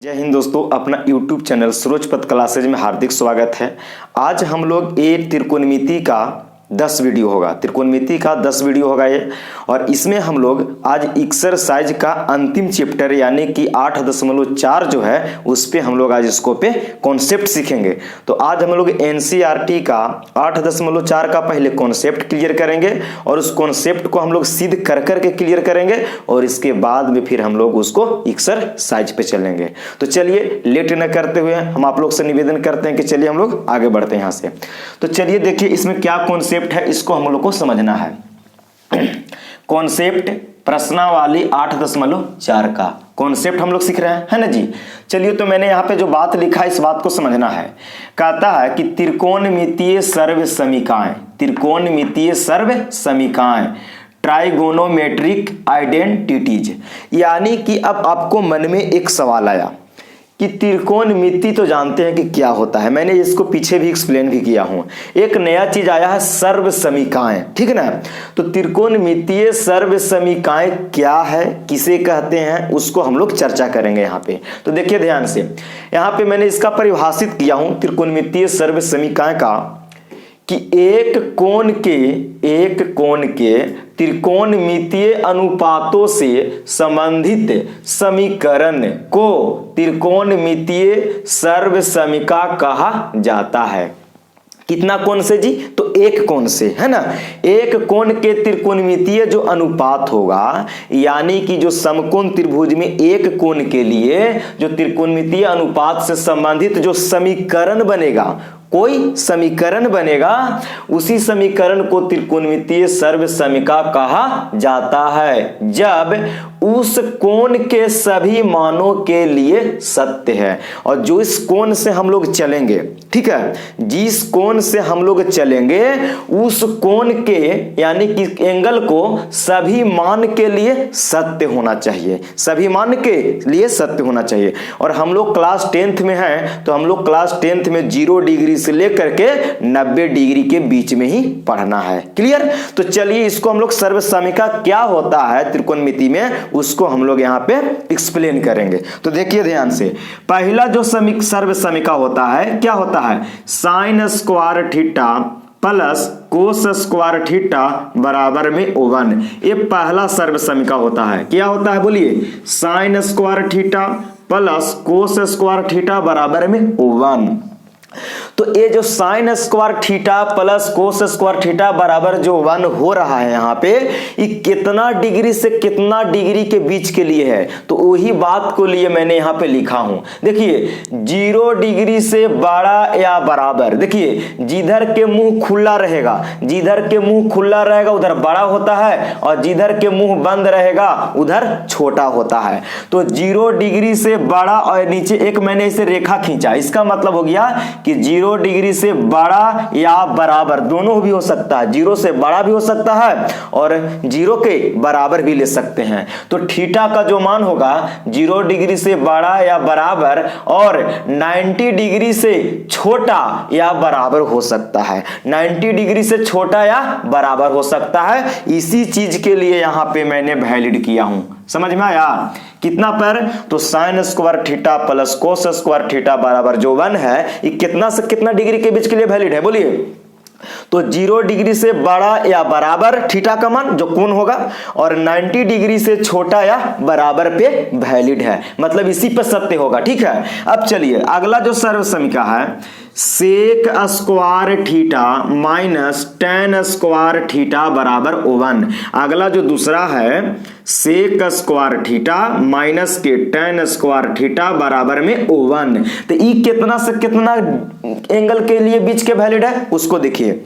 जय हिंद दोस्तों, अपना YouTube चैनल सूरजपत क्लासेज में हार्दिक स्वागत है। आज हम लोग एक त्रिकोणमिति का 10 वीडियो होगा, त्रिकोणमिति का 10 वीडियो होगा ये। और इसमें हम लोग आज एक्सरसाइज का अंतिम चैप्टर यानी कि 8.4 जो है उस पे हम लोग आज इसको पे कॉन्सेप्ट सीखेंगे। तो आज हम लोग NCERT का 8.4 का पहले कॉन्सेप्ट क्लियर करेंगे और उस कॉन्सेप्ट को हम लोग सिद्ध कर करके क्लियर करेंगे और इसके बाद में फिर हम लोग उसको एक्सरसाइज पे चलेंगे। तो चलिए लेट न करते हुए हम आप लोग से निवेदन करते हैं कि चलिए हम लोग आगे बढ़ते हैं यहाँ से। तो चलिए देखिए इसमें क्या कॉन्सेप्ट है, इसको हम लोग को समझना है। कॉन्सेप्ट प्रश्नावली 8.4 का कॉन्सेप्ट हम लोग सीख रहे हैं, है ना जी। चलिए तो मैंने यहाँ पे जो बात लिखा है इस बात को समझना है। कहता है कि त्रिकोणमितीय सर्व समीकरण, त्रिकोणमितीय सर्व समीकरण ट्राइगोनोमेट्रिक आइडेंटिटीज, यानी कि अब आपको मन में एक सवाल आया कि त्रिकोणमिति तो जानते हैं कि क्या होता है, मैंने इसको पीछे भी एक्सप्लेन भी किया हूं। एक नया चीज आया है सर्व समीकरण, ठीक है ना। तो त्रिकोणमितीय सर्व समीकरण क्या है, किसे कहते हैं, उसको हम लोग चर्चा करेंगे यहाँ पे। तो देखिए ध्यान से, यहाँ पे मैंने इसका परिभाषित किया हूं त्रिकोणमितीय सर्व समीकरण का कि एक कोण के त्रिकोणमितीय अनुपातों से संबंधित समीकरण को त्रिकोणमितीय सर्व समीकरण कहा जाता है। कितना कोण से जी? तो एक कोण से, है ना। एक कोण के त्रिकोणमितीय जो अनुपात होगा, यानी कि जो समकोण त्रिभुज में एक कोण के लिए जो त्रिकोणमितीय अनुपात से संबंधित जो समीकरण बनेगा, कोई समीकरण बनेगा, उसी समीकरण को त्रिकोणमितीय सर्व समीकरण कहा जाता है जब उस कोण के सभी मानों के लिए सत्य है। और जो इस कोण से हम लोग चलेंगे, ठीक है, जिस कोण से हम लोग चलेंगे उस कोण के यानी कि एंगल को सभी मान के लिए सत्य होना चाहिए, सभी मान के लिए सत्य होना चाहिए। और हम लोग क्लास 10th में हैं, तो हम लोग क्लास 10th में 0 डिग्री से लेकर के 90 डिग्री के बीच में ही पढ़ना है। क्लियर? तो चलिए इसको हम लोग सर्व समीकरण क्या होता है त्रिकोणमिति में उसको हम लोग यहाँ पे एक्सप्लेन करेंगे। तो देखिए ध्यान से, पहला जो सर्व समीकरण होता है क्या होता है, sine square theta plus cos square theta बराबर में 1। ये पहला सर्व समीकरण होता है। क्या होता है बोलिए? Sine square theta plus cos square theta बराबर में 1। तो ये जो sine square theta plus cos square theta बराबर जो 1 हो रहा है यहाँ पे, ये कितना डिग्री से कितना डिग्री के बीच के लिए है, तो वही बात को लिए मैंने यहाँ पे लिखा हूं। देखिए 0 डिग्री से बड़ा या बराबर, देखिए जिधर के मुंह खुला रहेगा, जिधर के मुंह खुला रहेगा उधर बड़ा होता है और जिधर के मुंह बंद रहेगा उधर छोटा होता है। तो 0 डिग्री से बड़ा और नीचे एक मैंने इसे रेखा खींचा, इसका मतलब हो गया कि 0 डिग्री से बड़ा या बराबर दोनों भी हो सकता है, 0 से बड़ा भी हो सकता है और 0 के बराबर भी ले सकते हैं। तो थीटा का जो मान होगा 0 डिग्री से बड़ा या बराबर और 90 डिग्री से छोटा या बराबर हो सकता है, 90 डिग्री से छोटा या बराबर हो सकता है। इसी चीज के लिए यहां पे मैंने वैलिड किया हूं। समझ में आया? कितना पर? तो sine square theta plus cos square theta बराबर जो 1 है, ये कितना से कितना डिग्री के बीच के लिए वैलिड है बोलिए? तो 0 डिग्री से बड़ा या बराबर थीटा का मान जो कोण होगा और 90 डिग्री से छोटा या बराबर पे वैलिड है, मतलब इसी पे सत्य होगा। ठीक है, अब चलिए अगला जो सर्व समीकरण है, sec square theta minus tan square theta बराबर 1। अगला जो दूसरा है सेक स्क्वायर थीटा माइनस के टेन स्क्वायर थीटा बराबर में 1। तो ये कितना से कितना एंगल के लिए बीच के वैलिड है उसको देखिए।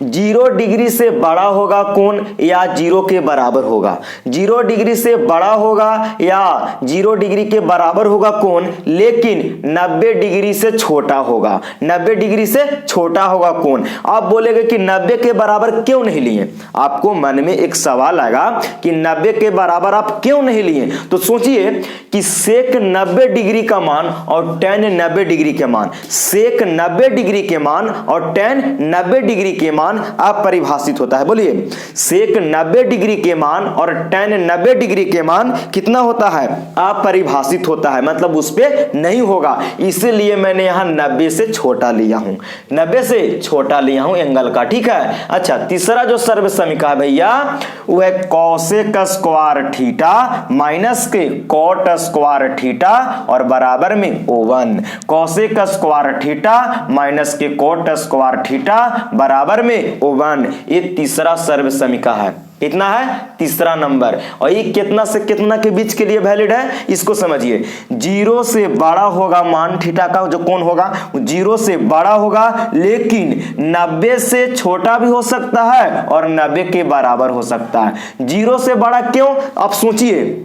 0 डिग्री से बड़ा होगा कोण या 0 के बराबर होगा, 0 डिग्री से बड़ा होगा या 0 डिग्री के बराबर होगा कोण, लेकिन 90 डिग्री से छोटा होगा, 90 डिग्री से छोटा होगा कोण। आप बोलेंगे कि 90 के बराबर क्यों नहीं लिए? आपको मन में एक सवाल आएगा कि 90 के बराबर आप क्यों नहीं लिए? तो सोचिए कि सेक 90 डिग्री का मान और टेन 90 डिग्री के मान, सेक 90 डिग्री के मान और टेन 90 डिग्री के मान मान अपरिभाषित होता है। बोलिए, सेक 90 डिग्री के मान और tan 90 डिग्री के मान कितना होता है? अपरिभाषित होता है, मतलब उस पे नहीं होगा। इसीलिए मैंने यहाँ 90 से छोटा लिया हूं, 90 से छोटा लिया हूं एंगल का। ठीक है। अच्छा, तीसरा जो सर्व समीका है भैया वो है कॉसेक स्क्वायर थीटा माइनस के कॉट स्क्वायर थीटा और बराबर में O1। Cosec square theta minus के कॉट स्क्वायर थीटा बराबर में O1। ये तीसरा सर्व समीका है। कितना है? तीसरा नंबर। और ये कितना से कितना के बीच के लिए वैलिड है, इसको समझिए। 0 से बड़ा होगा मान थीटा का जो कोण होगा, 0 से बड़ा होगा, लेकिन 90 से छोटा भी हो सकता है और 90 के बराबर हो सकता है। 0 से बड़ा क्यों? आप सोचिए,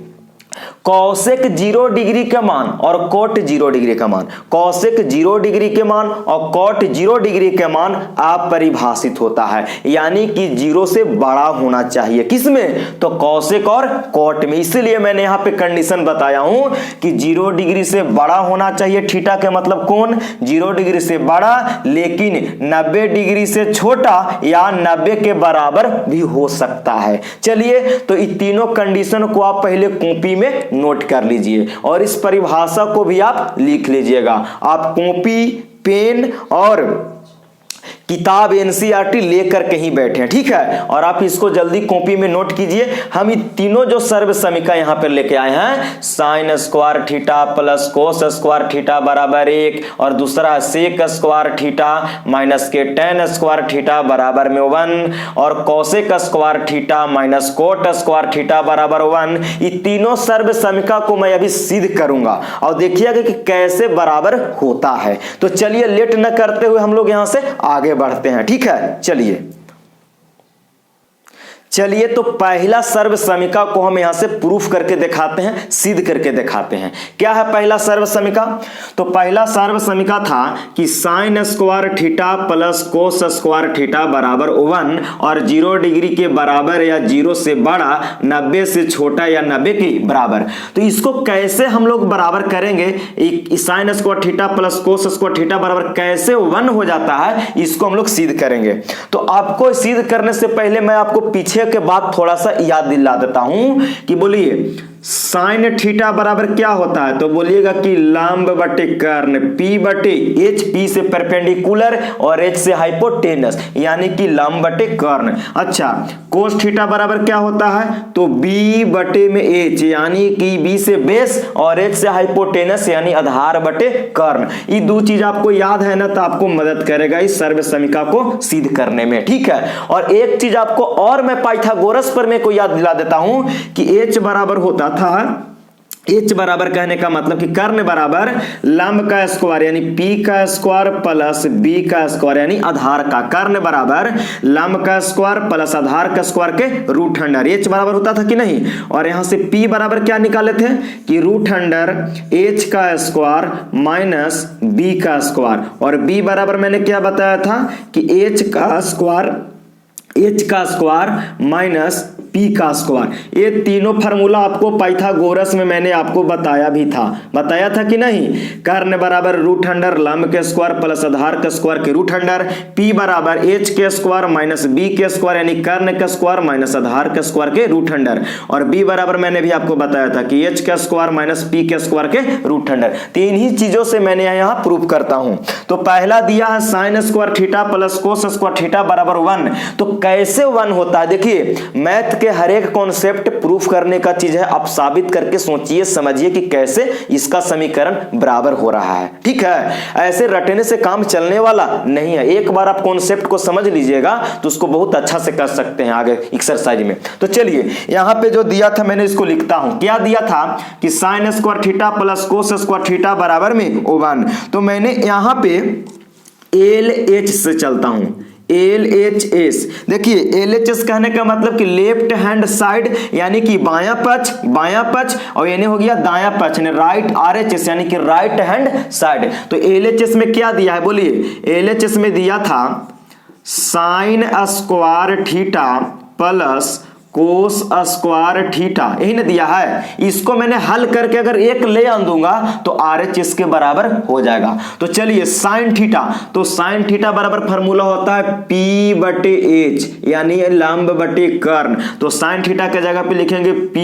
कॉसेक 0 डिग्री का मान और कोट 0 डिग्री का मान, कॉसेक 0 डिग्री के मान और कोट 0 डिग्री के मान अपरिभाषित होता है, यानी कि 0 से बड़ा होना चाहिए। किसमें? तो कॉसेक और कोट में। इसीलिए मैंने यहाँ पे कंडीशन बताया हूं कि 0 डिग्री से बड़ा होना चाहिए थीटा के मतलब कोण, 0 डिग्री से बड़ा लेकिन 90 डिग्री से छोटा या 90 के बराबर भी हो सकता है। चलिए, तो इन तीनों कंडीशन को आप पहले कॉपी में नोट कर लीजिए और इस परिभाषा को भी आप लिख लीजिएगा। आप कॉपी, पेन और किताब NCERT लेकर कहीं बैठे, ठीक है, और आप इसको जल्दी कॉपी में नोट कीजिए। हम ये तीनों जो सर्व समीका यहां पर लेके आए हैं, sine square theta plus cos square theta बराबर 1 और दूसरा सेक स्क्वायर थीटा माइनस के tan स्क्वायर थीटा बराबर में 1 और cosec square theta minus cot square theta बराबर 1। ये तीनों सर्व समीका को मैं अभी सिद्ध करूंगा और देखिएगा कि कैसे बराबर होता है। तो चलिए, लेट न करते हुए हम लोग यहां से आगे बढ़ते हैं। ठीक है, चलिए तो पहला सर्व समीका को हम यहां से प्रूफ करके दिखाते हैं, सिद्ध करके दिखाते हैं। क्या है पहला सर्व समीका? तो पहला सर्व समीका था कि sine square theta plus cos square theta बराबर 1 और 0 डिग्री के बराबर या 0 से बड़ा, 90 से छोटा या 90 के बराबर। तो इसको कैसे हम लोग बराबर करेंगे? Sine square theta plus cos square theta बराबर कैसे 1 हो जाता है, इसको हम लोग सिद्ध करेंगे। तो आपको सिद्ध करने से पहले मैं आपको पीछे के बाद थोड़ा सा याद दिला देता हूं कि बोलिए साइन थीटा बराबर क्या होता है? तो बोलिएगा कि लंब बटे कर्ण, P बटे H, P से परपेंडिकुलर और H से हाइपोटेनस, यानी कि लंब बटे कर्ण। अच्छा, कोस थीटा बराबर क्या होता है? तो B बटे में H, यानी कि B से बेस और H से हाइपोटेनस यानी आधार बटे कर्ण। ये दो चीज आपको याद है ना, तो आपको मदद करेगा इस सर्व समीका को सिद्ध करने में। ठीक है, और एक चीज आपको और मैं पाइथागोरस पर मैं को याद दिला देता हूं कि H बराबर होता था, H बराबर कहने का मतलब कि कर्ण बराबर लंब का स्क्वायर यानी P का स्क्वायर प्लस B का स्क्वायर यानी आधार का, कर्ण बराबर लंब का स्क्वायर प्लस आधार का स्क्वायर के रूट अंडर। H बराबर होता था कि नहीं? और यहां से P बराबर क्या निकाले थे कि रूट अंडर H का स्क्वायर माइनस B का स्क्वायर, और B बराबर मैंने क्या बताया था कि H का स्क्वायर माइनस P का स्क्वायर। ये तीनों फार्मूला आपको पाइथागोरस में मैंने आपको बताया था कि नहीं? कर्ण बराबर रूट अंडर लंब के स्क्वायर प्लस आधार के स्क्वायर के रूट अंडर, P बराबर H के स्क्वायर माइनस B के स्क्वायर यानी कर्ण के स्क्वायर माइनस आधार के स्क्वायर के रूट अंडर, और B बराबर मैंने भी आपको बताया था कि H के स्क्वायर माइनस P के स्क्वायर के रूट अंडर। तीन ही चीजों से मैंने यहाँ प्रूफ करता हूं। तो पहला दिया है sine square theta plus cos square theta बराबर 1। तो कैसे 1 होता है? देखिए, मैथ के हर एक कॉन्सेप्ट प्रूफ करने का चीज है। आप साबित करके सोचिए, समझिए कि कैसे इसका समीकरण बराबर हो रहा है। ठीक है, ऐसे रटने से काम चलने वाला नहीं है। एक बार आप कॉन्सेप्ट को समझ लीजिएगा तो उसको बहुत अच्छा से कर सकते हैं आगे एक्सरसाइज में। तो चलिए, यहां पे जो दिया था मैंने इसको लिखता हूं। क्या दिया था कि sine square theta plus cos square theta बराबर में 1। तो मैंने यहां पे LH से चलता हूं, LHS। देखिए, LHS कहने का मतलब कि लेफ्ट हैंड साइड यानी कि बायां पक्ष और यानी हो गया दायां पक्ष यानी राइट RHS यानी कि राइट हैंड साइड। तो LHS में क्या दिया है? बोलिए, LHS में दिया था sine square theta plus cos square theta, यही ना दिया है। इसको मैंने हल करके अगर एक ले आऊंगा तो RH इसके बराबर हो जाएगा। तो चलिए साइन थीटा, तो साइन थीटा बराबर फार्मूला होता है P/H, यानी लंब बटे कर्ण। तो साइन थीटा के जगह पे लिखेंगे P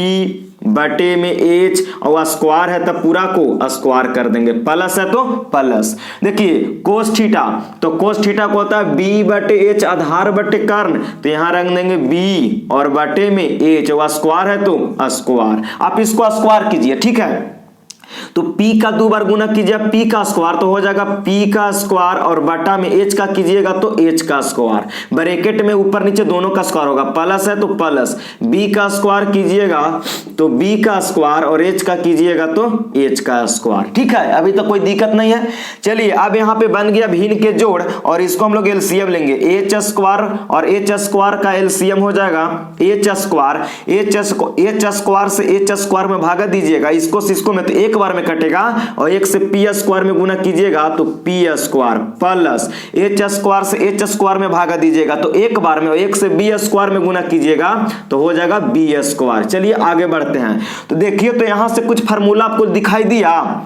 बटे में H, और स्क्वायर है तब पूरा को स्क्वायर कर देंगे, प्लस है तो प्लस। देखिए कोस थीटा, तो कोस थीटा को होता है B/H आधार बटे कर्ण, तो यहां रख देंगे B और बटे में H, और स्क्वायर है तो स्क्वायर। आप इसको स्क्वायर कीजिए, ठीक है। तो P का 2 बार गुना कीजिए P का स्क्वायर, तो हो जाएगा P का स्क्वायर, और बटा में H का कीजिएगा तो H का स्क्वायर, ब्रैकेट में ऊपर नीचे दोनों का स्क्वायर होगा, प्लस है तो प्लस, B का स्क्वायर कीजिएगा तो B का स्क्वायर, और H का कीजिएगा तो H का स्क्वायर, ठीक है। अभी तो कोई दिक्कत नहीं है। चलिए अब यहाँ पे बन गया भिन्न के जोड़, और इसको हम लोग एलसीएम लेंगे। H स्क्वायर और H स्क्वायर का एलसीएम हो जाएगा H स्क्वायर, H स्क्वायर से H स्क्वायर में भागा दीजिएगा, इसको में तो एक बार में कटेगा, और एक से P स्क्वायर में गुना कीजिएगा तो P square, plus H square से H स्क्वायर में भागा दीजिएगा तो एक बार में, और एक से B स्क्वायर में गुना कीजिएगा तो हो जाएगा B स्क्वायर। चलिए आगे बढ़ते हैं। तो देखिए तो यहां से कुछ फार्मूला आपको दिखाई दिया,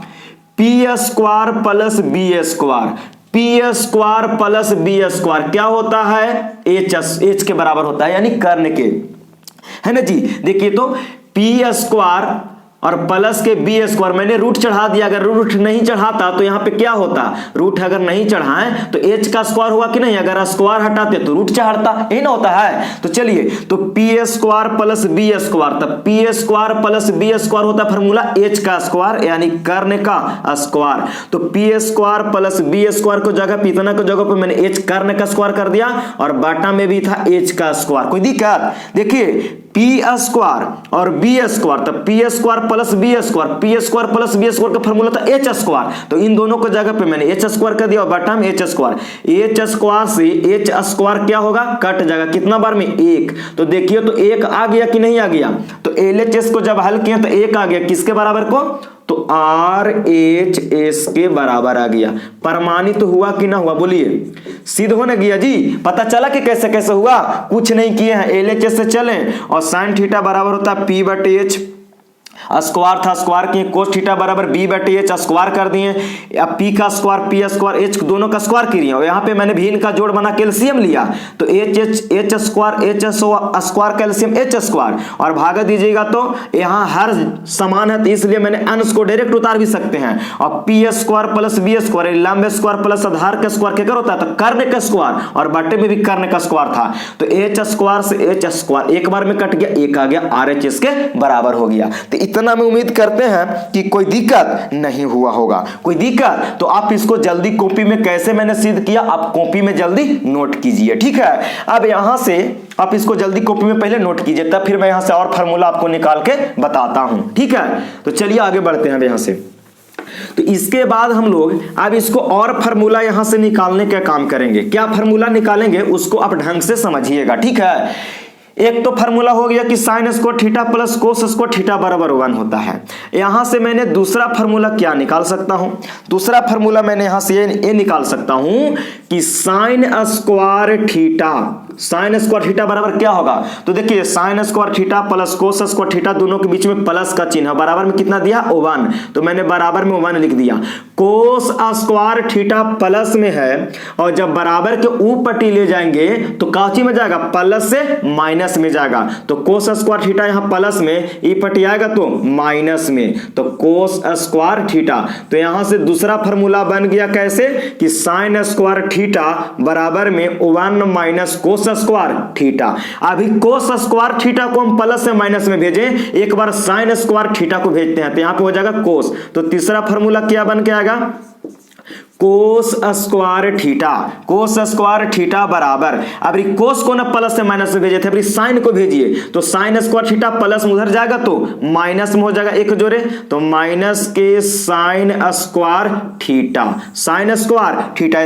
P square plus B square, P square plus B square क्या होता है, H के बराबर होता है, यानी कर्ण के, है ना जी। देखिए तो P स्क्वायर और प्लस के B स्क्वायर, मैंने रूट चढ़ा दिया, अगर रूट नहीं चढ़ाता तो यहाँ पे क्या होता, रूट अगर नहीं चढ़ाएं तो H का स्क्वायर हुआ कि नहीं, अगर स्क्वायर हटाते तो रूट चढ़ता, यही ना होता है। तो चलिए तो P square plus B square, तब P square plus B square होता है फार्मूला H का स्क्वायर, यानी कर्ण का स्क्वायर। तो P square plus B square को जगह पे, इतना को जगह पे मैंने H कर्ण का स्क्वायर कर दिया, और बाटा में भी था H का स्क्वायर, कोई दिक्कत। देखिए P स्क्वायर और B स्क्वायर, तब P square plus B square, P square plus B square का फार्मूला था H स्क्वायर, तो इन दोनों को जगह पे मैंने H स्क्वायर कर दिया, और बटा में H स्क्वायर। H स्क्वायर से H स्क्वायर क्या होगा, कट जाएगा, कितना बार में, एक। तो देखिए तो एक आ गया कि नहीं आ गया, तो LHS को जब हल किया तो एक आ गया, किसके बराबर को, तो RHS के बराबर आ गया। प्रमाणित तो हुआ कि ना हुआ, बोलिए, सिद्ध होने गया जी। पता चला कि कैसे कैसे हुआ, कुछ नहीं किए हैं, LHS से चलें, और साइन थीटा बराबर होता है P/H, स्क्वायर था, स्क्वायर किए, कोस थीटा बराबर B/H स्क्वायर कर दिए, अब P का स्क्वायर P स्क्वायर H दोनों का स्क्वायर किए, और यहाँ पे मैंने भिन्न का जोड़ बना के एलसीएम लिया, तो H स्क्वायर H स्क्वायर का एलसीएम H स्क्वायर, और भागा दीजिएगा तो यहाँ हर समान है, तो इसलिए मैंने अंश को डायरेक्ट उतार भी सकते हैं, और P square plus B square, लंब स्क्वायर प्लस आधार का स्क्वायर क्या होता है, तो कर्ण का स्क्वायर, और बटे में भी कर्ण का स्क्वायर था, तो H स्क्वायर से H स्क्वायर एक बार में कट गया, एक आ गया, RHS के बराबर हो गया। तो इतना में उम्मीद करते हैं कि कोई दिक्कत नहीं हुआ होगा। कोई दिक्कत तो आप इसको जल्दी कॉपी में, कैसे मैंने सिद्ध किया आप कॉपी में जल्दी नोट कीजिए, ठीक है। अब यहां से आप इसको जल्दी कॉपी में पहले नोट कीजिए, तब फिर मैं यहां से और फार्मूला आपको निकाल के बताता हूं, ठीक है। तो चलिए आगे बढ़ते हैं यहां से। तो इसके बाद हम लोग अब इसको और फार्मूला यहां से निकालने का काम करेंगे। क्या फार्मूला निकालेंगे उसको आप ढंग से समझिएगा, ठीक है। एक तो फार्मूला हो गया कि sine square theta plus cos square theta बराबर 1 होता है। यहां से मैंने दूसरा फार्मूला क्या निकाल सकता हूं, दूसरा फार्मूला मैंने यहां से ये निकाल सकता हूं कि साइन स्क्वायर थीटा बराबर क्या होगा। तो देखिए sine square theta plus cos square theta दोनों के बीच में प्लस का चिन्ह, बराबर में कितना दिया 1, तो मैंने बराबर में 1 लिख दिया। कोस स्क्वायर थीटा प्लस में है, और जब बराबर के ऊपर पट्टी ले जाएंगे तो काची में जाएगा, प्लस से माइनस में जाएगा। तो कोस स्क्वायर थीटा यहां प्लस में, ई पट्टी आएगा तो माइनस में, तो कोस स्क्वायर थीटा। तो यहां से दूसरा फार्मूला बन गया कैसे कि साइन स्क्वायर थीटा बराबर में 1 माइनस कोस स्क्वायर थीटा। अभी कोस स्क्वायर थीटा को हम प्लस से माइनस में भेजें, एक बार साइन स्क्वायर थीटा को भेजते हैं, तो यहां पे हो जाएगा कोस। तो तीसरा फार्मूला क्या बन के आएगा, कोस स्क्वायर थीटा बराबर, अब कोस को ना प्लस से माइनस में भेजे थे, अब साइन को भेजिए, तो साइन स्क्वायर थीटा प्लस में उधर जाएगा तो माइनस में हो जाएगा, एक जोड़े तो माइनस के साइन स्क्वायर थीटा,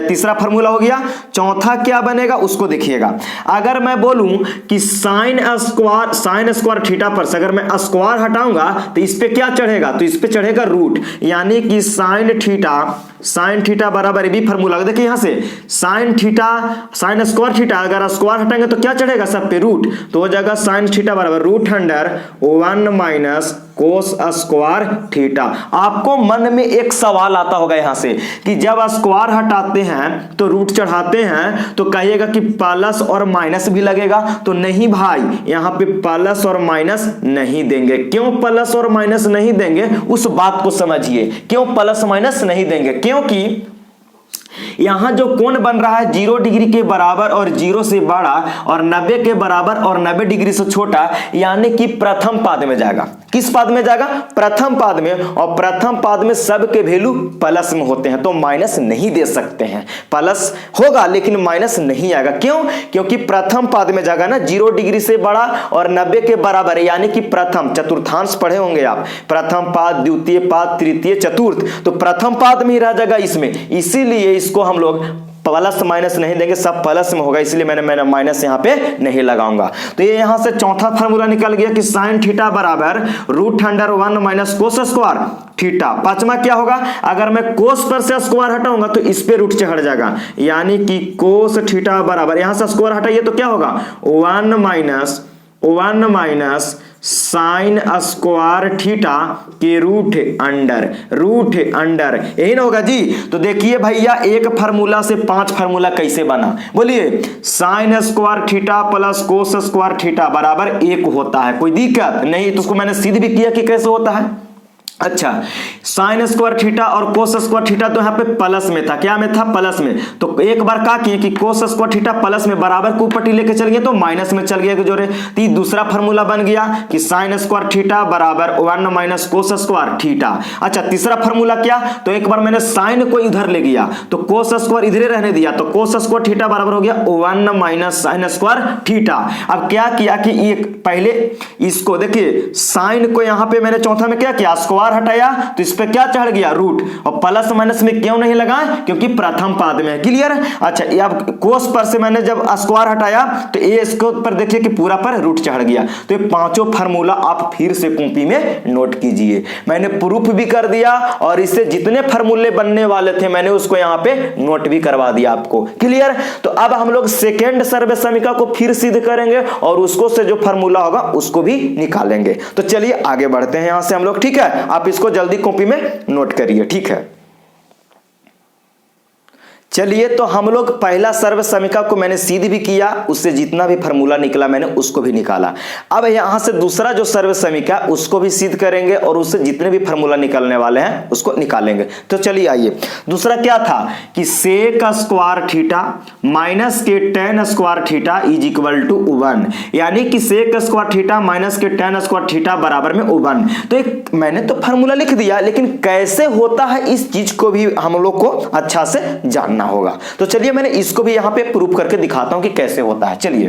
तीसरा फार्मूला हो गया। चौथा क्या बनेगा उसको देखिएगा। अगर मैं बोलूं कि साइन स्क्वायर थीटा पर से अगर मैं स्क्वायर हटाऊंगा तो इस पे क्या चढ़ेगा, तो इस पे चढ़ेगा रूट, यानी कि साइन थीटा थीटा बराबर ये भी फॉर्मूला देखिए यहाँ से sine theta sine square theta, अगर स्क्वायर हटाएंगे तो क्या चढ़ेगा सब पे रूट, तो हो जाएगा साइन थीटा बराबर root under 1 minus cos square theta. आपको मन में एक सवाल आता होगा यहां से कि जब स्क्वायर हटाते हैं तो रूट चढ़ाते हैं तो कहिएगा कि प्लस और माइनस भी लगेगा, तो नहीं भाई यहां पे प्लस और माइनस नहीं देंगे। क्यों प्लस और माइनस नहीं देंगे उस बात को समझिए, क्यों प्लस माइनस नहीं देंगे, क्योंकि यहां जो कोण बन रहा है 0 डिग्री के बराबर और 0 से बड़ा और 90 के बराबर और 90 डिग्री से छोटा, यानी कि प्रथम पाद में जाएगा। किस पाद में जाएगा? प्रथम पाद में, और प्रथम पाद में सब के वैल्यू प्लस में होते हैं तो माइनस नहीं दे सकते हैं। प्लस होगा लेकिन माइनस नहीं आएगा। क्यों? क्योंकि प्रथम पाद में जाएगा ना 0 डिग्री से बड़ा और 90 के बराबर, यानी कि प्रथम चतुर्थांश पढ़े होंगे आप, प्रथम पाद, द्वितीय पाद, तृतीय, चतुर्थ, तो प्रथम पाद में ही रह जाएगा इसमें, इसीलिए इसको हम लोग प्लस माइनस नहीं देंगे, सब प्लस में होगा, इसलिए मैंने माइनस यहाँ पे नहीं लगाऊंगा। तो ये यहां से चौथा फार्मूला निकल गया कि साइन थीटा बराबर root under 1 minus cos square theta. पांचवा क्या होगा? अगर मैं कोस पर से स्क्वायर हटाऊंगा तो इस पे रूट चढ़ जाएगा, यानी कि कोस थीटा बराबर, यहां से स्क्वायर हटाइए तो क्या होगा 1 माइनस साइन स्क्वायर थीटा के रूट अंडर, यही ना होगा जी। तो देखिए भैया एक फार्मूला से 5 फार्मूला कैसे बना, बोलिए sine square theta plus cos square theta बराबर 1 होता है, कोई दिक्कत नहीं। तो उसको मैंने सिद्ध भी किया कि कैसे होता है। अच्छा, साइन स्क्वायर थीटा और कोस स्क्वायर थीटा तो यहाँ पे प्लस में था, क्या में था? प्लस में। तो एक बार क्या किए कि कोस स्क्वायर थीटा प्लस में बराबर को ऊपर लेके चल गए तो माइनस में चल गया जोड़े, तो दूसरा फार्मूला बन गया कि साइन स्क्वायर थीटा बराबर 1 माइनस कोस स्क्वायर थीटा। अच्छा, तीसरा फार्मूला क्या? तो एक बार मैंने साइन को इधर ले गया तो कोस स्क्वायर इधर रहने दिया, तो कोस स्क्वायर थीटा बराबर हो गया 1 माइनस साइन स्क्वायर थीटा। अब क्या किया कि एक पहले इसको देखिए साइन को यहाँ पे मैंने चौथा में क्या किया, स्क्वायर हटाया तो इस पे क्या चढ़ गया रूट, और प्लस माइनस में क्यों नहीं लगा? क्योंकि प्रथम पाद में है। क्लियर? अच्छा, अब कोस पर से मैंने जब स्क्वायर हटाया तो ये इसको पर देखिए कि पूरा पर रूट चढ़ गया। तो ये पांचों फार्मूला आप फिर से कॉपी में नोट कीजिए, मैंने प्रूफ भी कर दिया और इससे जितने फार्मूले बनने वाले थे मैंने उसको यहाँ पे नोट भी करवा दिया आपको। क्लियर? तो अब हम लोग सेकेंड सर्व समीकरण को फिर सिद्ध करेंगे और उसको से जो फार्मूला होगा उसको भी निकालेंगे। तो चलिए आगे बढ़ते हैं यहां से हम लोग, ठीक है? आप इसको जल्दी कॉपी में नोट करिए, ठीक है? चलिए, तो हम लोग पहला सर्व समीकरण को मैंने सिद्ध भी किया, उससे जितना भी फार्मूला निकला मैंने उसको भी निकाला। अब यहां से दूसरा जो सर्व समीकरण उसको भी सिद्ध करेंगे और उससे जितने भी फार्मूला निकलने वाले हैं उसको निकालेंगे। तो चलिए आइए, दूसरा क्या था कि सेक स्क्वायर थीटा माइनस के tan square theta is equal to 1, यानी कि सेक स्क्वायर थीटा माइनस के टेन स्क्वायर थीटा बराबर में 1। तो एक मैंने तो फार्मूला लिख दिया, लेकिन कैसे होता है इस चीज को भी हम लोग को अच्छा से जानना होगा। तो चलिए मैंने इसको भी यहां पे प्रूफ करके दिखाता हूं कि कैसे होता है। चलिए,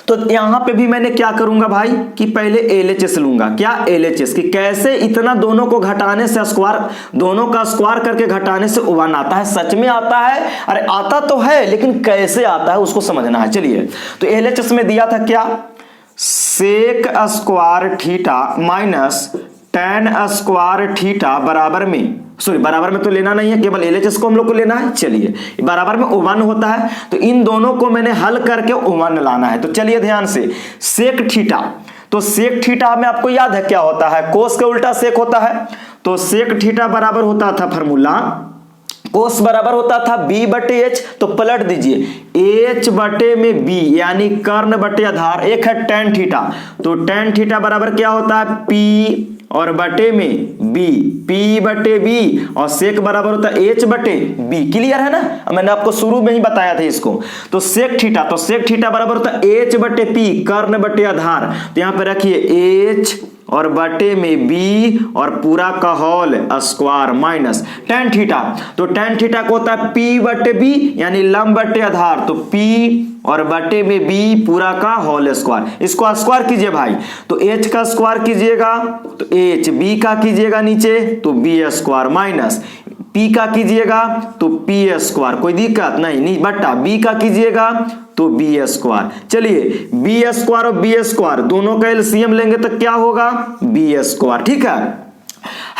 तो यहां पे भी मैंने क्या करूंगा भाई कि पहले LHS लूंगा। क्या? LHS कि कैसे इतना दोनों को घटाने से स्क्वायर, दोनों का स्क्वायर करके घटाने से 1 आता है। सच में आता है? अरे आता तो है, लेकिन कैसे आता है उसको समझना है। चलिए, तो LHS में दिया था क्या, sec square theta minus tan square theta बराबर में, सॉरी बराबर में तो लेना नहीं है, केवल LHS को हम लोग को लेना है। चलिए, बराबर में 1 होता है, तो इन दोनों को मैंने हल करके 1 लाना है। तो चलिए ध्यान से, सेक थीटा, तो सेक थीटा में आपको याद है क्या होता है? कोस के उल्टा सेक होता है। तो सेक थीटा बराबर होता था फार्मूला, कोस बराबर होता था b बटे h, तो पलट दीजिए h बटे में b, यानी कर्ण बटे आधार, एक है टेन थीटा, तो टेन थीटा बराबर क्या होता है p और बटे में b, p बटे b, और सेक बराबर होता है h बटे b। क्लियर है ना? मैंने आपको शुरू में ही बताया था इसको। तो सेक थीटा, तो सेक थीटा बराबर होता है h बटे p, कर्ण बटे आधार, तो यहां पे रखिए h और बटे में b और पूरा का whole square minus tan theta, तो टेन थीटा को होता है p बटे b, यानी लंब बटे आधार, तो p और बटे में b पूरा का होल स्क्वायर। इसको स्क्वायर कीजिए भाई, तो h का स्क्वायर कीजिएगा तो h, b का कीजिएगा नीचे तो b स्क्वायर माइनस p का कीजिएगा तो p स्क्वायर, कोई दिक्कत नहीं, बटा b का कीजिएगा तो b स्क्वायर। चलिए, b स्क्वायर और b स्क्वायर दोनों का एलसीएम लेंगे तो क्या होगा? b square. ठीक है,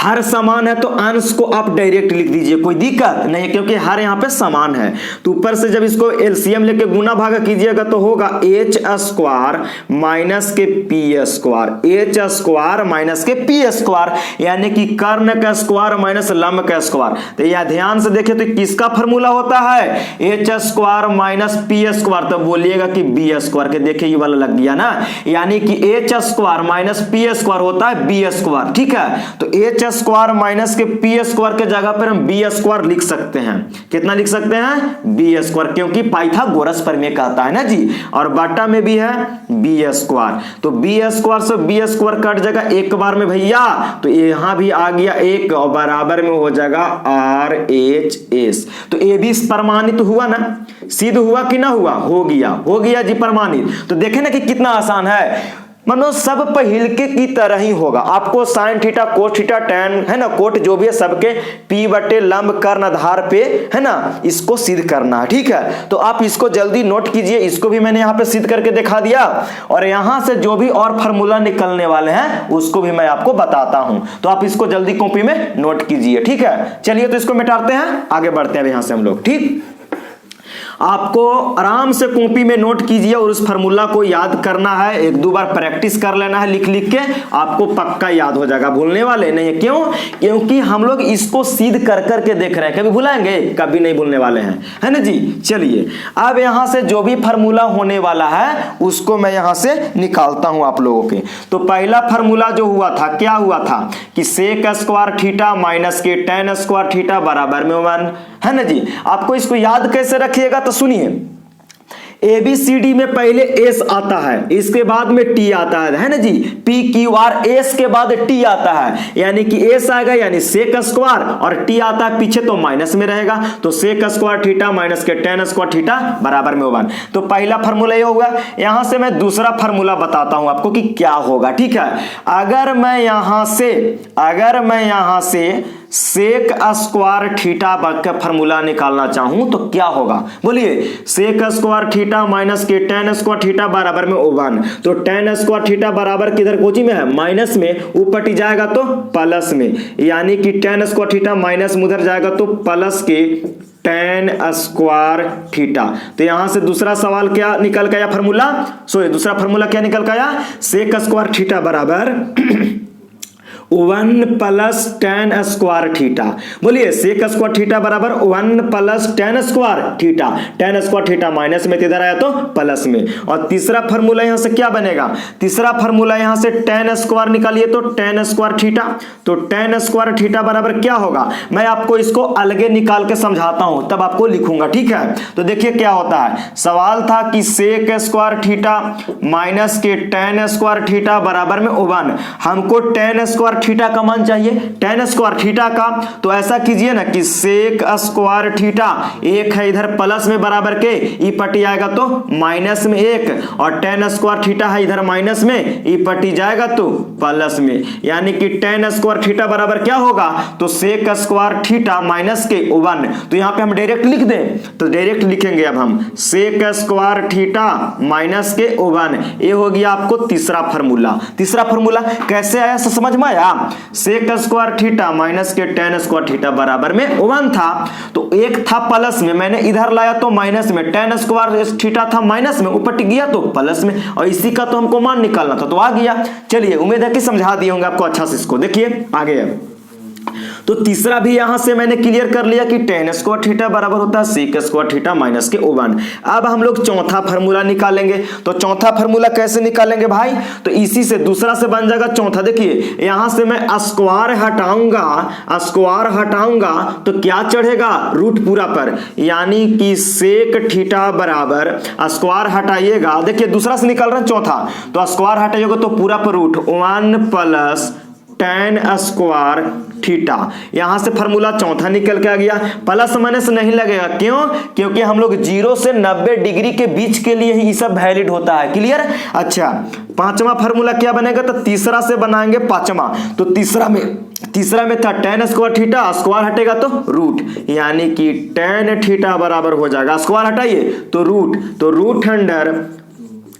हर समान है तो अंश को आप डायरेक्ट लिख दीजिए, कोई दिक्कत नहीं है, क्योंकि हर यहाँ पे समान है। तो ऊपर से जब इसको एलसीएम लेके गुना भागा कीजिएगा तो होगा एच स्क्वायर माइनस के P square, H square minus के पी स्क्वायर, यानी कि कर्ण का स्क्वायर माइनस लंब का स्क्वायर। तो यह ध्यान से देखिए तो किसका फॉर्मूला होता है, H square minus P square, तो बोलिएगा कि बी स्क्वायर के। देखिए ये वाला लग गया ना, यानी कि H square minus P square होता है बी स्क्वायर, ठीक है। तो एच स्क्वायर माइनस के पी स्क्वायर के जगह पर हम बी स्क्वायर लिख सकते हैं। कितना लिख सकते हैं, बी स्क्वायर, क्योंकि पाइथागोरस प्रमेय कहता है ना जी, और बाटा में भी है बी स्क्वायर। तो बी स्क्वायर से बी स्क्वायर कट जाएगा एक बार में भैया, तो यहां भी आ गया एक और बराबर में हो जाएगा आर एच एस। तो ए भी प्रमाणित हुआ ना, सिद्ध हुआ कि ना हुआ, हो गया जी प्रमाणित। तो देखें ना कि कितना आसान है, मानो सब पहिल के की तरह ही होगा। आपको sine theta cos theta tan है ना, कोट जो भी है सबके पी बटे लंब कर्ण आधार पे है ना इसको सिद्ध करना है, ठीक है। तो आप इसको जल्दी नोट कीजिए, इसको भी मैंने यहाँ पे सिद्ध करके दिखा दिया, और यहाँ से जो भी और फार्मूला निकलने वाले हैं उसको भी मैं आपको बताता हूं। तो आप इसको जल्दी कॉपी में नोट कीजिए, ठीक है। चलिए तो इसको मिटाते हैं, आगे बढ़ते हैं यहाँ से हम लोग, ठीक। आपको आराम से कॉपी में नोट कीजिए और उस फार्मूला को याद करना है, एक दो बार प्रैक्टिस कर लेना है लिख लिख के, आपको पक्का याद हो जाएगा, भूलने वाले नहीं है। क्यों, क्योंकि हम लोग इसको सिद्ध कर करके देख रहे हैं, कभी भुलाएंगे, कभी नहीं भूलने वाले हैं, है ना जी। चलिए अब यहां से जो भी फार्मूला होने वाला है उसको मैं यहां से निकालता हूं आप लोगों के। तो पहला फार्मूला जो हुआ था, क्या हुआ था कि सेक स्क्वायर थीटा माइनस के tan स्क्वायर थीटा बराबर में 1, है ना जी। आपको इसको याद कैसे रखिएगा, तो सुनिए, ABCD में पहले S आता है, इसके बाद में T आता है ना जी, PQR S के बाद T आता है, यानी कि S आएगा यानी सेक स्क्वायर, और T आता है पीछे तो माइनस में रहेगा, तो सेक स्क्वायर थीटा माइनस के tan स्क्वायर थीटा बराबर में 1। तो पहला फार्मूला ये होगा। यहां से मैं दूसरा फार्मूला बताता हूं आपको कि क्या होगा, ठीक है। अगर मैं यहां से सेक स्क्वायर थीटा का फार्मूला निकालना चाहूं तो क्या होगा, बोलिए, सेक स्क्वायर थीटा माइनस के tan स्क्वायर थीटा बराबर में 1। तो tan स्क्वायर थीटा बराबर किधर कोची में है, माइनस में, ऊपर टी जाएगा तो प्लस में, यानी कि tan स्क्वायर थीटा माइनस में उधर जाएगा तो प्लस के tan स्क्वायर थीटा। तो यहां से दूसरा सवाल क्या निकल गया फार्मूला, दूसरा फार्मूला क्या निकल गया, सेक स्क्वायर थीटा बराबर 1 प्लस tan स्क्वायर थीटा। बोलिए, सेक स्क्वायर थीटा बराबर 1 plus tan square theta, tan square theta minus में, इधर आया तो प्लस में। और तीसरा फार्मूला यहां से क्या बनेगा, तीसरा फार्मूला यहां से tan स्क्वायर निकालिए तो tan स्क्वायर थीटा, तो tan स्क्वायर थीटा बराबर क्या होगा, मैं आपको इसको अलगे निकाल के समझाता हूं तब आपको लिखूंगा, ठीक है। तो देखिए क्या होता है, सवाल था कि सेक स्क्वायर थीटा माइनस के tan स्क्वायर थीटा बराबर में 1, हमको tan स्क्वायर थीटा का मान चाहिए, tan स्क्वायर थीटा का। तो ऐसा कीजिए ना कि सेक स्क्वायर थीटा एक है इधर प्लस में बराबर के, ई पटी आएगा तो माइनस में 1, और tan स्क्वायर थीटा है इधर माइनस में, ई पटी जाएगा तो प्लस में, यानी कि tan स्क्वायर थीटा बराबर क्या होगा, तो सेक स्क्वायर थीटा माइनस के 1। तो यहां पे हम डायरेक्ट लिख दें, तो डायरेक्ट लिखेंगे अब हम सेक स्क्वायर थीटा माइनस के 1। ये हो गया आपको तीसरा फार्मूला। तीसरा फार्मूला कैसे आया समझ में आया, सेक स्क्वायर थीटा माइनस के tan स्क्वायर थीटा बराबर में 1 था, तो एक था प्लस में, मैंने इधर लाया तो माइनस में, tan स्क्वायर थीटा था माइनस में, ऊपर टिक गया तो प्लस में, और इसी का तो हमको मान निकालना था तो आ गया। चलिए उम्मीद है कि समझा दिए होंगे आपको अच्छा से। इसको देखिए आगे, तो तीसरा भी यहां से मैंने क्लियर कर लिया कि tan स्क्वायर थीटा बराबर होता है सेक स्क्वायर थीटा माइनस के 1। अब हम लोग चौथा फार्मूला निकालेंगे। तो चौथा फार्मूला कैसे निकालेंगे भाई, तो इसी से दूसरा से बन जाएगा चौथा। देखिए यहां से मैं स्क्वायर हटाऊंगा तो क्या चढ़ेगा, रूट पूरा पर, यानी कि सेक थीटा बराबर स्क्वायर हटाइएगा, देखिए दूसरा से निकल रहा है चौथा, तो स्क्वायर हटाइएगा तो पूरा पर root 1 plus tan square theta. यहां से फार्मूला चौथा निकल के आ गया, प्लस माइनस नहीं लगेगा, क्यों, क्योंकि हम लोग 0 से 90 डिग्री के बीच के लिए ही सब वैलिड होता है। क्लियर। अच्छा, पांचवा फार्मूला क्या बनेगा, तो तीसरा से बनाएंगे पांचवा। तो तीसरा में था tan स्क्वायर थीटा, स्क्वायर हटेगा तो रूट, यानी कि tan थीटा बराबर हो जाएगा, स्क्वायर हटाइए तो रूट अंडर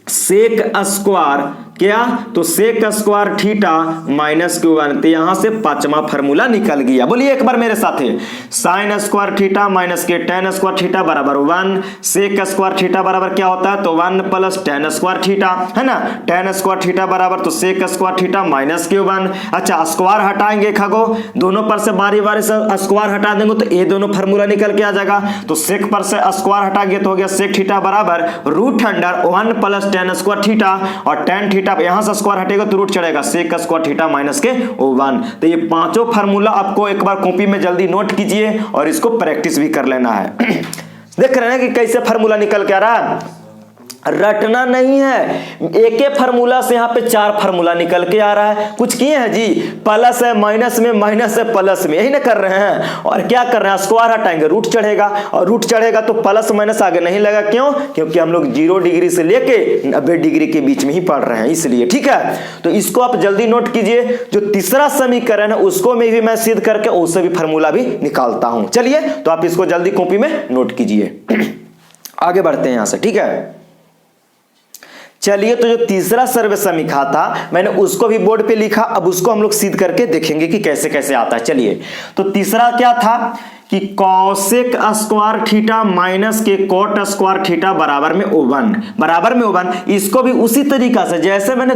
सेक स्क्वायर क्या, तो सेक स्क्वायर थीटा माइनस Q1। तो यहां से पांचवा फार्मूला निकल गया। बोलिए एक बार मेरे साथ, साइन स्क्वायर थीटा माइनस के टेन स्क्वायर थीटा बराबर 1। सेक स्क्वायर थीटा बराबर क्या होता है, तो 1 प्लस टेन स्क्वायर थीटा, है ना। टेन स्क्वायर थीटा बराबर तो सेक स्क्वायर थीटा माइनस Q1। अच्छा, स्क्वायर हटाएंगे खगो, दोनों पर से बारी बारी से स्क्वायर हटा देंगे तो ये दोनों फार्मूला निकल के आ जाएगा। तो सेक पर से स्क्वायर हटाएंगे तो हो गया सेक थीटा बराबर root under 1 plus tan square theta, और टेन थीटा यहां से स्क्वायर हटेगा तो रूट चढ़ेगा सेक स्क्वायर थीटा माइनस के 1। तो ये पांचों फार्मूला आपको एक बार कॉपी में जल्दी नोट कीजिए और इसको प्रैक्टिस भी कर लेना है। देख रहे हैं कि कैसे फार्मूला निकल के आ रहा है, रटना नहीं है। एक एक फार्मूला से यहाँ पे 4 फार्मूला निकल के आ रहा है। कुछ किए हैं जी, प्लस है माइनस में, माइनस है प्लस में, यही ना कर रहे हैं। और क्या कर रहे हैं, स्क्वायर हटाएंगे रूट चढ़ेगा, और रूट चढ़ेगा तो प्लस माइनस आगे नहीं लगा। क्यों, क्योंकि हम लोग 0 डिग्री से लेके 90 डिग्री के बीच में ही पढ़ रहे हैं, इसलिए। ठीक है, तो इसको आप जल्दी नोट कीजिए। जो तीसरा समीकरण है उसको में भी मैं सिद्ध करके उससे भी फार्मूला भी निकालता हूं। चलिए, तो आप इसको जल्दी कॉपी में नोट कीजिए। आगे बढ़ते हैं यहां से। ठीक है, चलिए, तो जो तीसरा सर्व समीकरण था मैंने उसको भी बोर्ड पे लिखा। अब उसको हम लोग सिद्ध करके देखेंगे कि कैसे कैसे आता है। चलिए, तो तीसरा क्या था कि कॉसेक स्क्वायर थीटा माइनस के कोट स्क्वायर थीटा बराबर में 1, बराबर में 1। इसको भी उसी तरीका से जैसे मैंने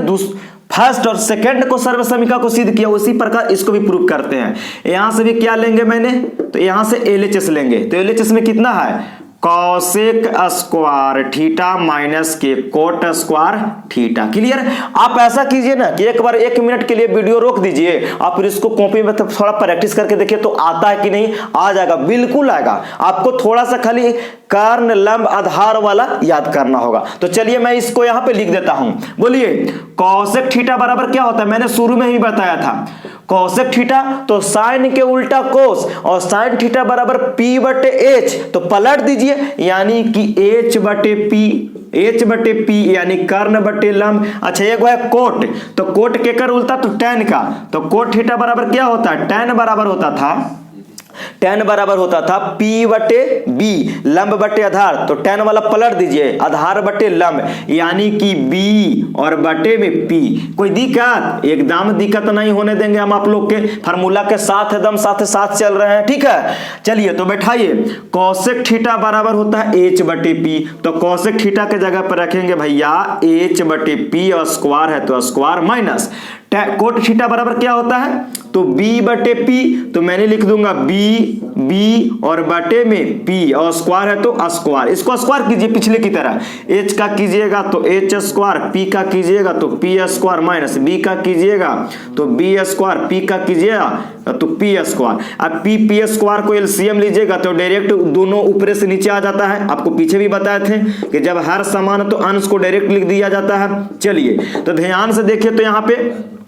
फर्स्ट और सेकंड को सर्व समीकरण को सिद्ध किया, उसी प्रकार इसको भी प्रूव करते हैं। यहां से भी क्या लेंगे मैंने, तो यहां से LHS लेंगे। तो LHS में कितना है, कॉसेक स्क्वायर थीटा माइनस के कोट स्क्वायर थीटा। क्लियर। आप ऐसा कीजिए ना कि एक बार 1 मिनट के लिए वीडियो रोक दीजिए, आप फिर इसको कॉपी में थोड़ा प्रैक्टिस करके देखिए तो आता है कि नहीं। आ जाएगा, बिल्कुल आएगा। आपको थोड़ा सा खाली कर्ण लंब आधार वाला याद करना होगा। तो चलिए मैं इसको यहां पे लिख देता हूं। बोलिए, कॉसेक थीटा बराबर क्या होता है, मैंने शुरू में ही बताया था। कॉसेक थीटा तो साइन के उल्टा कोस, और साइन थीटा बराबर P बटे H। तो पलट दीजिए, यानी कि H बटे P यानी कर्ण बटे लंब। अच्छा, एक है कोट, तो कोट के कर उल्टा तो टैन का। तो कोट थीटा बराबर क्या होता है, टैन बराबर होता था P बटे B, लंब बटे आधार। तो टैन वाला पलट दीजिए, आधार बटे लंब, यानी कि B और बटे में P। कोई दिक्कत, एकदम दिक्कत नहीं होने देंगे हम आप लोग के फार्मूला के साथ एकदम साथ चल रहे हैं। ठीक है, चलिए तो बैठाइए। कॉसेक थीटा बराबर होता है H बटे P। तो कॉसेक थीटा के जगह पर रखेंगे भैया H बटे P, और स्क्वायर है तो स्क्वायर माइनस कोट थीटा बराबर क्या होता है, तो B बटे P। तो मैंने लिख दूंगा B और बटे में P, और स्क्वायर है तो स्क्वायर। इसको स्क्वायर कीजिए पिछले की तरह, H का कीजिएगा तो H स्क्वायर, P का कीजिएगा तो P स्क्वायर माइनस B का कीजिएगा तो B स्क्वायर, P का कीजिएगा तो P स्क्वायर। अब P स्क्वायर को LCM लीजिएगा तो डायरेक्ट दोनों ऊपर से नीचे आ जाता है। आपको पीछे भी बताए थे कि जब हर समान तो अंश को डायरेक्ट लिख दिया जाता है। चलिए, तो ध्यान से देखिए, तो यहाँ पे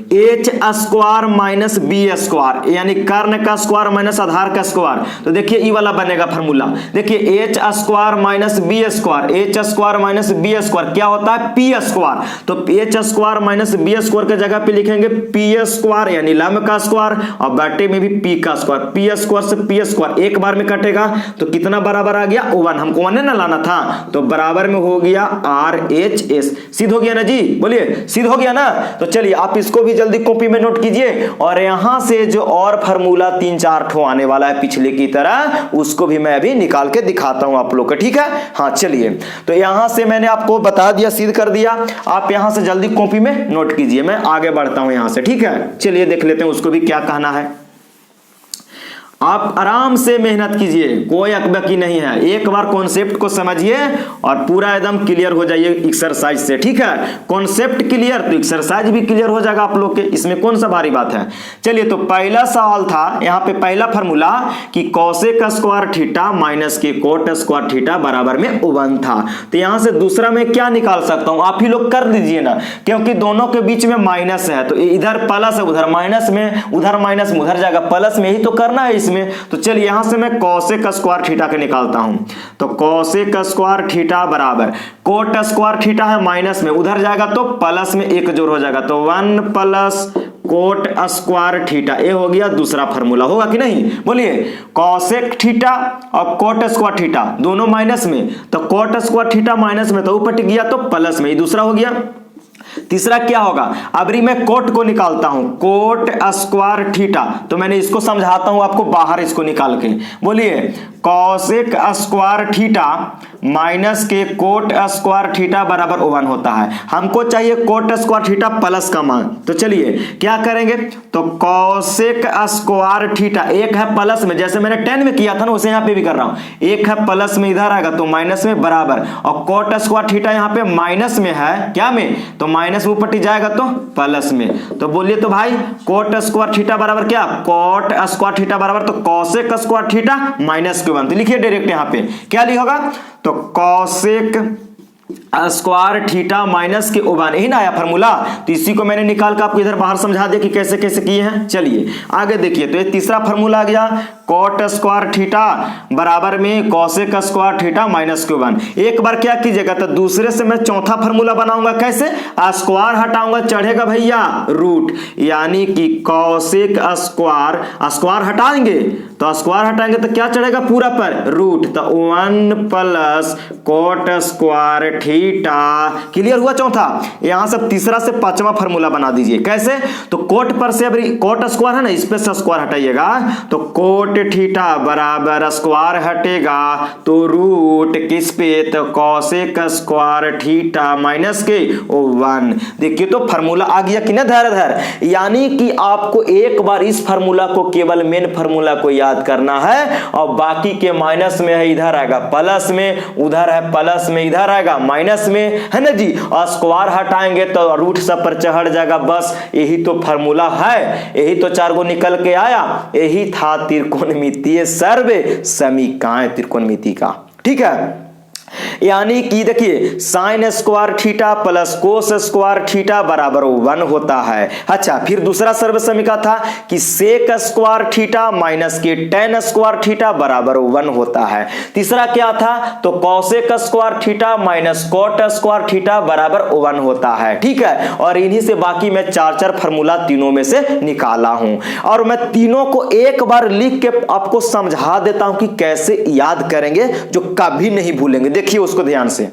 H square minus B square, यानी कर्ण का स्क्वायर माइनस आधार का स्क्वायर। तो देखिए ये वाला बनेगा फार्मूला। देखिए H square minus B square, H square minus B square क्या होता है, P स्क्वायर। तो H square minus B square के जगह पे लिखेंगे P स्क्वायर, यानी लंब का स्क्वायर, और बटे में भी P का स्क्वायर। P स्क्वायर से P स्क्वायर एक बार में कटेगा तो कितना बराबर आ गया, 1। हमको 1 ना लाना था, तो बराबर में हो गया RHS। सिद्ध हो गया ना जी, बोलिए सिद्ध हो गया ना। तो चलिए आप इसको भी जल्दी कॉपी में नोट कीजिए, और यहां से जो और फार्मूला 3-4 ठो आने वाला है पिछले की तरह, उसको भी मैं अभी निकाल के दिखाता हूं आप लोग को। ठीक है, हाँ चलिए, तो यहां से मैंने आपको बता दिया, सिद्ध कर दिया। आप यहां से जल्दी कॉपी में नोट कीजिए, मैं आगे बढ़ता हूं यहां से। ठीक है, चलिए देख लेते हैं उसको भी क्या कहना है। आप आराम से मेहनत कीजिए, कोई अकबकी नहीं है। एक बार कॉन्सेप्ट को समझिए और पूरा एकदम क्लियर हो जाइए एक्सरसाइज से। ठीक है, कॉन्सेप्ट क्लियर तो एक्सरसाइज भी क्लियर हो जाएगा आप लोग के, इसमें कौन सा भारी बात है। चलिए, तो पहला सवाल था यहाँ पे, पहला फार्मूला कि कॉसेक स्क्वायर थीटा माइनस के कोट स्क्वायर थीटा बराबर में 1 था। तो यहां से दूसरा मैं क्या निकाल सकता हूं, आप ही लोग कर दीजिए ना, क्योंकि दोनों के बीच में माइनस है। तो इधर प्लस है, उधर माइनस में, उधर माइनस में उधर जाएगा प्लस में, ही तो करना है इसमें। तो चलिए यहां से मैं कॉसेक स्क्वायर थीटा के निकालता हूं। तो कॉसेक स्क्वायर थीटा बराबर कोट स्क्वायर थीटा है माइनस में, उधर जाएगा तो प्लस में एक जोड़ हो जाएगा, तो 1 प्लस कोट स्क्वायर थीटा। ये हो गया दूसरा फार्मूला, होगा कि नहीं, बोलिए। कॉसेक थीटा और कोट स्क्वायर थीटा दोनों माइनस में, तो कोट स्क्वायर थीटा माइनस में तो ऊपर टिक गया तो प्लस में, ये दूसरा हो गया। तीसरा क्या होगा, अभी मैं कोट को निकालता हूं, कोट स्क्वायर थीटा, तो मैंने इसको समझाता हूं आपको बाहर, इसको निकाल के बोलिए कॉसेक स्क्वायर थीटा माइनस के कोट स्क्वायर थीटा बराबर 1 होता है। हमको चाहिए कोट स्क्वायर थीटा प्लस का मान, तो चलिए क्या करेंगे, तो कॉसेक स्क्वायर थीटा एक है प्लस में, जैसे मैंने 10 में किया था ना उसे यहां पे भी कर रहा हूं, एक है प्लस में इधर आएगा तो माइनस में बराबर, और कोट स्क्वायर थीटा यहां पे माइनस में है, क्या में, तो माइनस ऊपर टी जाएगा तो प्लस में, तो बोलिए तो भाई कोट स्क्वायर थीटा बराबर क्या, कोट स्क्वायर थीटा बराबर तो कॉसेक स्क्वायर थीटा माइनस के 1, तो लिखिए डायरेक्ट यहां पे क्या लिखोगा, तो कॉसेक स्क्वायर थीटा माइनस के 1, यही ना आया फार्मूला, तो इसी को मैंने निकाल कर आपको इधर बाहर समझा दिया कि कैसे कैसे किए हैं। चलिए आगे देखिए, तो ये तीसरा फार्मूला आ गया, कोट स्क्वायर थीटा बराबर में कॉसेक स्क्वायर थीटा माइनस के 1। एक बार क्या कीजिएगा, तो दूसरे से मैं चौथा फार्मूला बनाऊंगा, कैसे, स्क्वायर हटाऊंगा चढ़ेगा भैया रूट, यानी कि कॉसेक स्क्वायर, स्क्वायर हटाएंगे तो स्क्वायर हटाएंगे तो क्या चढ़ेगा पूरा पर रूट, तो 1 plus coat square theta, clear हुआ चौथा। यहां से तीसरा से पांचवा फार्मूला बना दीजिए, कैसे, तो कोट पर से अभी कोट स्क्वायर है ना, इस पे से स्क्वायर हटाइएगा, तो कोट थीटा बराबर स्क्वायर हटेगा तो रूट किस पे, तो कॉसेक स्क्वायर थीटा माइनस के 1। देखिए तो फार्मूला आ गया कि ना धर धर, यानी कि आपको एक बार इस फार्मूला को केवल मेन फार्मूला को याद करना है, और बाकी के माइनस में है इधर आएगा प्लस में, उधर है प्लस में इधर आएगा माइनस में, है ना जी, और स्क्वायर हटाएंगे तो रूट सब पर चढ़ जाएगा, बस यही तो फार्मूला है, यही तो 4 गो निकल के आया, यही था त्रिकोणमितीय सर्व समीकरण त्रिकोणमिति का, ठीक है। यानी कि देखिए sine square theta plus cos square theta बराबर 1 होता है। अच्छा, फिर दूसरा सर्व समीकरण था कि सेक स्क्वायर थीटा माइनस के tan स्क्वायर थीटा बराबर 1 होता है। तीसरा क्या था, तो cosec square theta minus cot square theta बराबर 1 होता है, ठीक है। और इन्हीं से बाकी मैं 4 फार्मूला तीनों में से निकाला हूं, और मैं तीनों को एक बार लिख के आपको समझा देता हूं कि कैसे याद करेंगे, जो कभी नहीं भूलेंगे। देखिए उसको ध्यान से,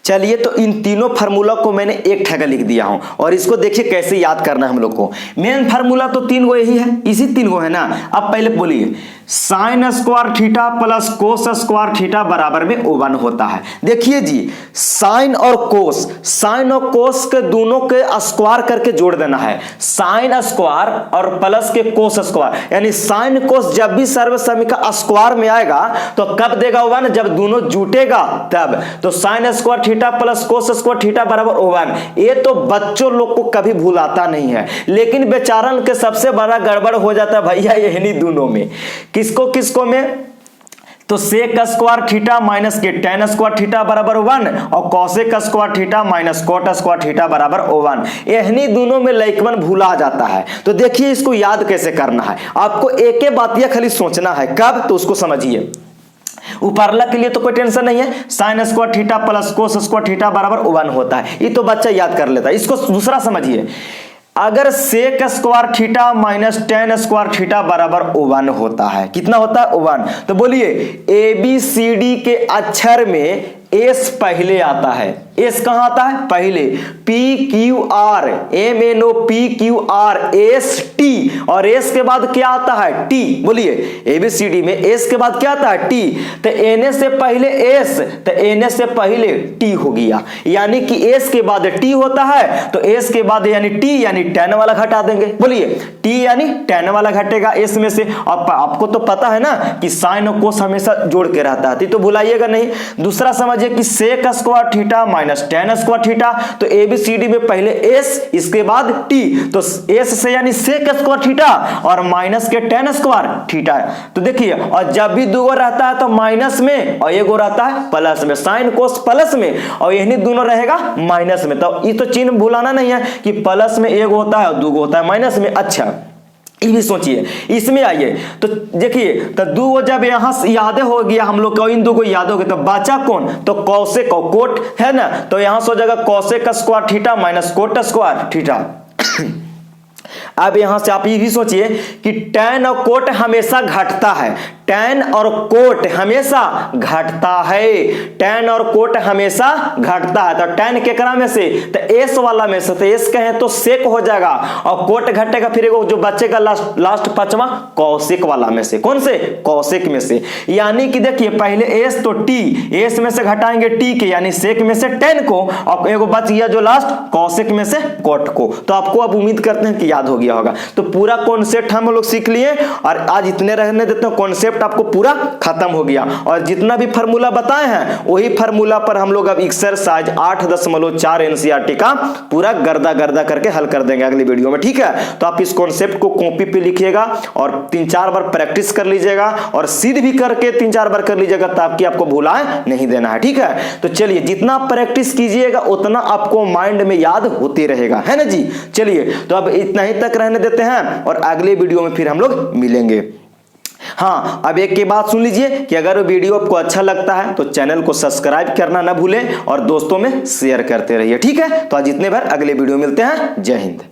चलिए तो इन तीनों फार्मूला को मैंने एक ठगा लिख दिया हूं, और इसको देखिए कैसे याद करना है हम लोग को। मेन फार्मूला तो 3 गो यही है, इसी 3 गो है ना। अब पहले बोलिए sine square theta plus cos square theta बराबर में 1 होता है। देखिए जी साइन और कोस, साइन और कोस के दोनों के स्क्वायर करके जोड़ देना है, साइन स्क्वायर और प्लस के कोस स्क्वायर, यानी साइन कोस जब भी सर्व समीकरण स्क्वायर में आएगा तो कब देगा 1, जब दोनों जुटेगा तब। तो sine square theta plus cos square theta बराबर 1, ये तो बच्चों लोग को कभी भूलाता नहीं है, लेकिन बेचारन के सबसे बड़ा गड़बड़ हो जाता है भैया यही दोनों में। किसको किसको में, तो सेक स्क्वायर थीटा माइनस के tan स्क्वायर थीटा बराबर 1, और cosec square theta minus cot square theta बराबर 1, यही दोनों में लाइकवन भूला जाता है। तो देखिए इसको याद कैसे करना है, आपको एक ही बात यह खाली सोचना है, कब, तो उसको समझिए। ऊपरला के लिए तो कोई टेंशन नहीं है, sine square theta plus cos square theta बराबर 1 होता है, ये तो बच्चा याद कर लेता है। इसको दूसरा समझिए, अगर sec square theta minus tan square theta बराबर 1 होता है, कितना होता है 1, तो बोलिए ABCD के अक्षर में एस पहले आता है, एस कहां आता है पहले, PQR MNOPQR ST, और एस के बाद क्या आता है T। बोलिए ABCD में एस के बाद क्या आता है T, तो NA से पहले एस, तो NA से पहले T हो गया, यानी कि एस के बाद T होता है, तो एस के बाद यानी T यानी tan वाला घटा देंगे। बोलिए T यानी tan वाला घटेगा एस में से। अब आपको तो पता है ना कि साइन और कोस हमेशा जोड़ के रहता है, तो भुलाइएगा नहीं। दूसरा समझिए कि sec square theta minus tan square theta, तो ABCD में पहले एस इसके बाद T, तो एस से यानी सेक स्क्वायर थीटा और माइनस के tan स्क्वायर थीटा। तो देखिए, और जब भी 2 रहता है तो माइनस में, और 1 रहता है प्लस में, साइन कोस प्लस में, और यही दोनों रहेगा माइनस में। तो ये तो चिन्ह भुलाना नहीं है कि प्लस में 1 होता है और 2 होता है माइनस में। अच्छा ये भी सोचिए, इसमें आइए तो देखिए, तो 2 जब यहां याद हो गया हम लोग को, इन 2 को याद हो गया, तो बचा कौन, तो कॉसेक और कोट है ना, तो यहां से हो जाएगा cosec square theta minus cot square theta. अब यहां से आप ये भी सोचिए कि tan और कोट हमेशा घटता है, tan और कोट हमेशा घटता है, tan और कोट हमेशा घटता है। तो tan केकरा में से, तो s वाला में से, तो s कहें तो सेक हो जाएगा और कोट घटेगा, फिर जो बचेगा लास्ट पांचवा कौशिक वाला में से। कौन से, कौशिक में से। यानी कि देखिए पहले s तो t, s में से घटाएंगे t के यानी सेक में से tan को, और एगो बच गया जो लास्ट कौशिक में से कोट को। तो आपको अब उम्मीद करते हैं कि याद हो गया होगा। तो पूरा कॉन्सेप्ट हम लोग सीख लिए और आज इतने रहने देते हैं, कॉन्सेप्ट आपको पूरा खत्म हो गया। और जितना भी फार्मूला बताए हैं वही फार्मूला पर हम लोग अब एक्सरसाइज 8.4 एनसीईआरटी का पूरा गर्दा गर्दा करके हल कर देंगे अगली वीडियो में, ठीक है। तो आप इस कॉन्सेप्ट को कॉपी पे लिखिएगा और 3-4 बार प्रैक्टिस कर लीजिएगा और सिद्ध भी करके 3-4 बार कर लीजिएगा ताकि आपको भुलाए नहीं देना है, ठीक है। तो चलिए जितना प्रैक्टिस कीजिएगा उतना आपको माइंड में याद होते रहेगा, है ना जी। चलिए तो अब इतना ही तक रहने देते हैं और अगले वीडियो में फिर हम लोग मिलेंगे। हाँ, अब एक की बात सुन लीजिए कि अगर वीडियो आपको अच्छा लगता है तो चैनल को सब्सक्राइब करना ना भूलें और दोस्तों में शेयर करते रहिए, ठीक है। तो आज इतने बार, अगले वीडियो मिलते हैं। जय हिंद।